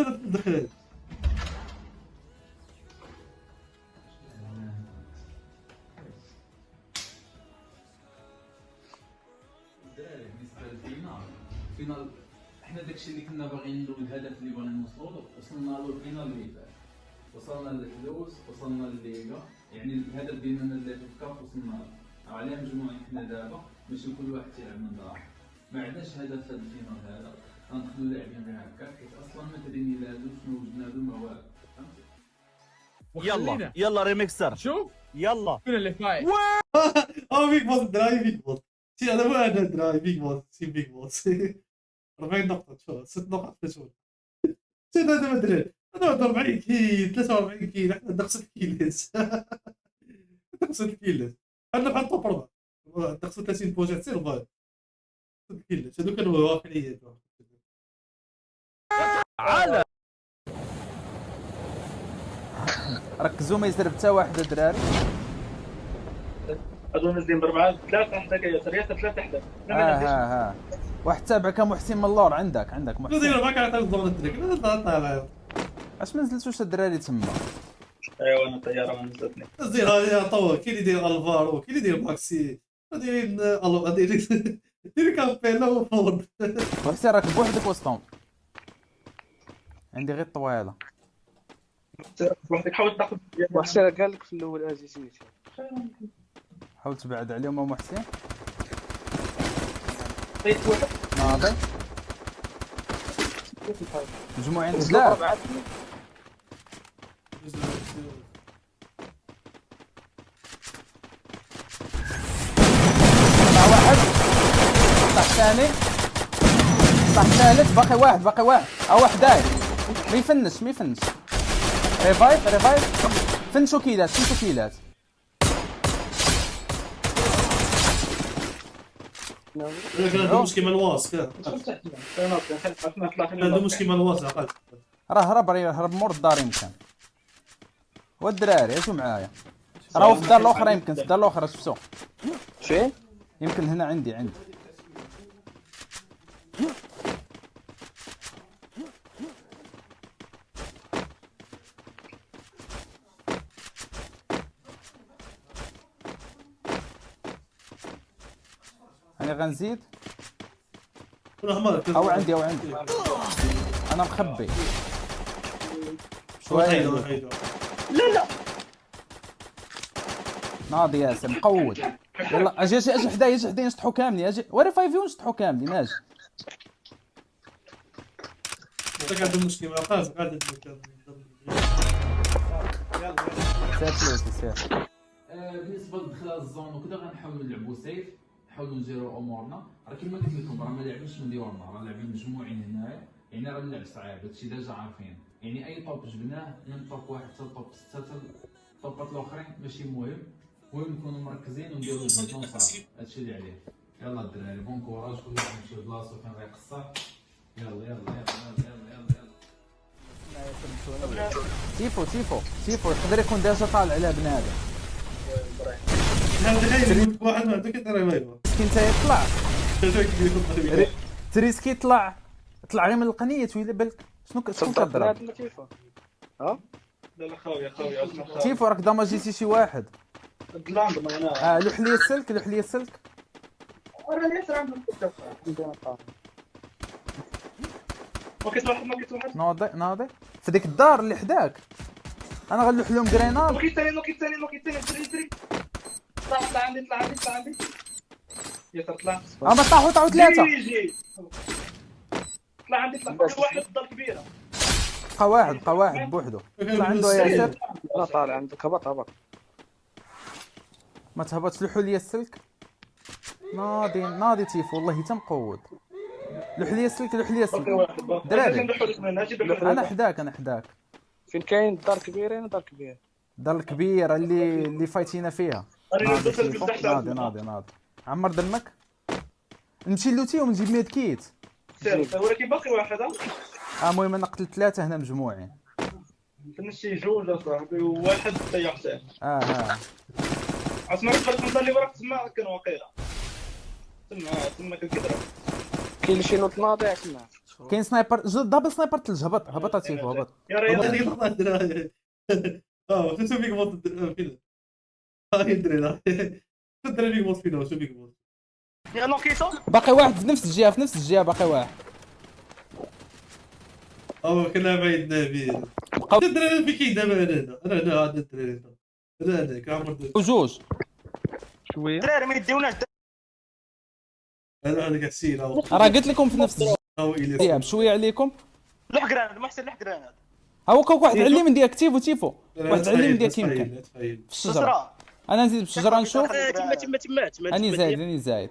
دخلت الفينال. حنا داكشي اللي كنا باغيين له، الهدف اللي بغينا نوصلوا له وصلنا له. الفينال اللي فات وصلنا للفلوس، وصلنا للليغا، يعني الهدف ديالنا اللي في الكاف وصلنا له. على مجموعين حنا دابا ماشي كل واحد تيلعب من دار، ما عندناش هدف في الفينال هذا، غندخلوا لاعبين غير هكا حيت اصلا ما تدري ميلادو شنو وجدنا له ما والو. يلا يلا ريميكسر شوف يلا شنو اللي فايت. بيك بوس الدراي، بيك بوس شي انا مو انا الدراي، بيك بوس شي بيك بوس 40 نقطة شو 6 نقط في شهور. شي هذا ما ادري انا 40 كيل 43 كيل، احنا نقص كيلات نقص كيلات، انا بحال توب 4 نقص 30 بوجات سير فاي كيلات هذوك كانوا واقعيات. على ركزوا ما يزرب حتى واحد الدراري. هادو نازلين بربعه 3 حداك ياسر، ياسر 3 حداك. ها واحد تابعك محسن من اللور. عندك شنو محسن. داير معاك على الضغط الدريك انا طالع اش ما نزلتوش الدراري تما؟ ايوا انا طياره ما نزلتني. دير هذه طول، كاين اللي يدير الفارو، كاين اللي يدير ماكسي، دايرين دايرين كامبيلا وفورد. محسن راك بوحدك وسطهم. عندي غير الطويله. وحدك حاول تاخذ وحسين قال لك في الاول اجي سميتو. حاول تبعد عليهم محسن. طيب واحد ناضي مجموعين لا بزاف. طلع واحد، طلع الثاني، طلع الثالث، باقي واحد واحد داير. ما يفنش ريفايف فنشو كيلات هذا مش كيما الواس، هذا مش كيما الواس عقل. راه هرب مور الدار يمكن. والدراري اجوا معايا، راهو في الدار الاخرى، يمكن في الدار الاخرى شفتو فين؟ يمكن هنا عندي انا غنزيد او عندي انا مخبي شويه. لا ناضي ياسر مقود. يلا اجي حدايا نسطحوا كاملين. اجي وري فايفيون نسطحوا كاملين. اجي قاعد المشكله قاعد سير فلوسي سير. بالنسبه لدخل الزون وكذا غنحاولوا نلعبوا سيف، نحاولوا نديروا امورنا. راه كيما قلت لكم راه ما لعبناش من ديورنا، راه لاعبين مجموعين هنايا، يعني راه اللعب صعيب، هادشي ديجا عارفين. يعني اي توب جبناه من توب 1 حتى توب 6 حتى الطوبات الاخرين ماشي مهم، المهم نكونوا مركزين ونديروا الجهد صافي. هادشي اللي عليه. يلا الدراري بون كوراج، كل واحد يمشي لبلاصتو فين غيقصر. يلا تيفو يقدر يكون ديجا طالع على بنادم. واحد ما عندك ترى ما يبغى انت يطلع تريسكي طلع غير من القنيه ويلي بالك شنو كضرب. ها لا خاوي اسمع تيفو راك داماجيتي شي واحد. اللاند ما هنا لوح لي السلك ورا ياسر عندهم وكيت واحد ناضي في ديك الدار اللي حداك. انا غنلوح لهم جريناد. لوكي ثاني دري طلع عندي ياسر طلع. ما طاحوا 3. طلع عندي واحد الدار كبيره. بقى واحد بوحدو. طلع عنده ياسر. لا طالع عندك هبط. ما تهبطش. لوحوا لي السلك. ناضي تيفو والله تمقود. لوح لي السلك دراري. انا حداك فين كاين دار كبيره؟ دار كبيره الدار الكبيره اللي فايتينا فيها. ناضي عمر دمك. نمشي لوتيهم نجيب ميد كيت. ولكن باقي واحد. المهم انا قتلت 3 هنا مجموعين. نمشي جوج اصاحبي وواحد طيح حسين. اسمع قبل ما اللي وراك تما كان واقيلا تما كان كيضرب. كاين شي نوط ناضي تما. كاين سنايبر دابل سنايبر تلج. هبط تيفو هبط. يا ريال هذيك اللقطه الدراري شوف بيك بوس فين هاي الدراري الدراري بيك بوس فين شوف بيك بوس يا نوكيتو باقي واحد في نفس الجهه باقي واحد. كنا بعيد نبيل الدراري في كي دابا انا هنا هذا الدراري انا كامل وجوج شويه الدراري ما يديوناش انا كاع السيل راه قلت لكم في نفس الجهه. هو الياس بشويه عليكم. لوح جراناد محسن لوح جراناد هاو كوك واحد على اليمين ديالك تيفو. واحد على اليمين ديالك يمكن في الشجره. بصرا انا نزيد بالشجره نشوف. تما اني زايد.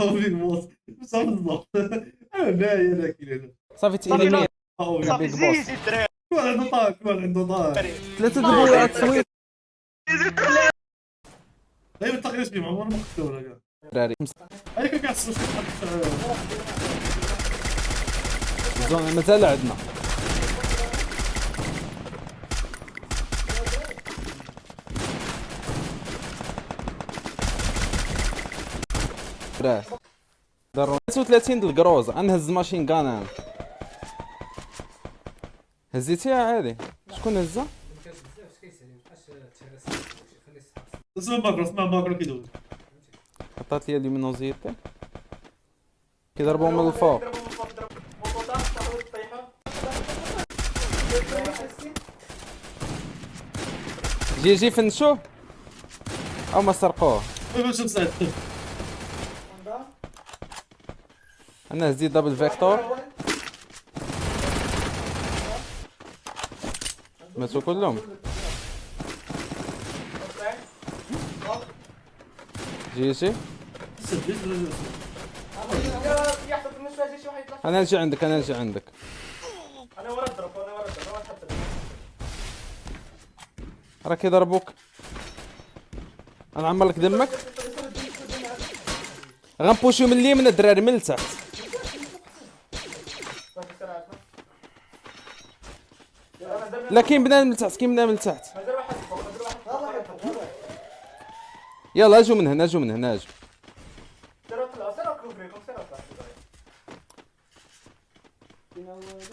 هو بيك بوس صافي بالضبط انا نايم لكن انا صافي تيليمين. هو صافي بيك بوس. زيد الدراري كل عنده طاق كل عنده طاق 3 دبوات سويت دايما التقرير اسمي معمر ما قتلونا كاع دراري. هذيك كاع الصوت الزون مازال عندنا. دراري داروا 35 د الكروزه. نهز ماشين كان انا. هزيتيها عادي. شكون هزها؟ اسمع ماكرو كيدوز حطات لي اللومينوزيتي كيضربوا من الفوق. جي فنشوه او ما سرقوه. شوف سعد انا هزيت دبل فيكتور. ماتوا كلهم. جي انا نجي عندك انا ورا الضرب ما تحط راه كيضربوك. انا عمر لك دمك. غنبوشيو من اليمين الدراري من التحت. لا كاين بنادم من التحت يلا اجوا من هنا اجوا.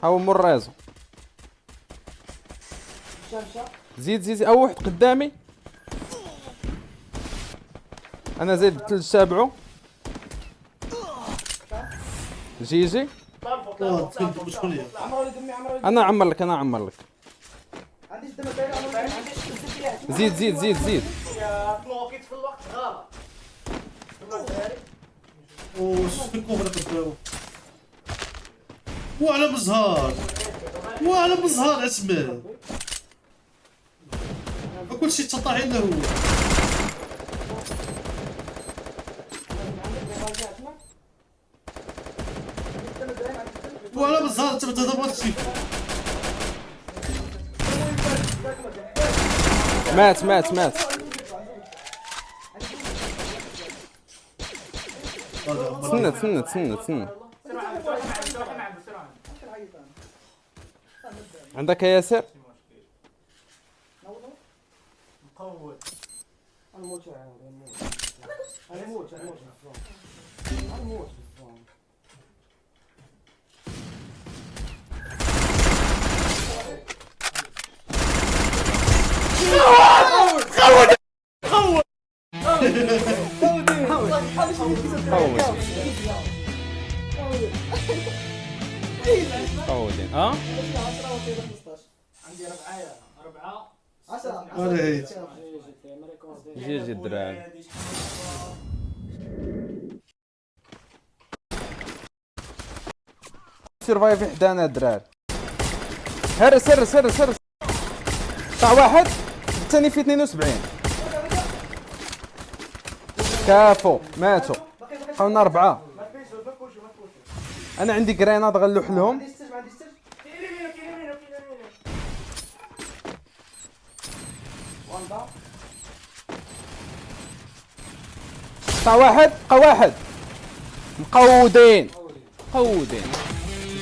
هاو مرازو. زيد او واحد قدامي. انا زيد بالثلج تابعو. جي انا عمر لك زيد يا نوكيت في الوقت غلط وشفتكم هذا قدامه وعلى مزهار اسمه كل شيء تطاح له هو وعلى مزهار انت ما تضربش مات تسنى عندك يا ياسر؟ قودين عندي ربعة 10 ولا هيك جي الدراري. سيرفايف حدانا الدراري. سر طلع واحد الثاني في 72 كافو ماتوا. بقاونا 4. انا عندي جريناد غنلوح لهم. بقى واحد مقودين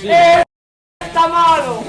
جي. انت مالو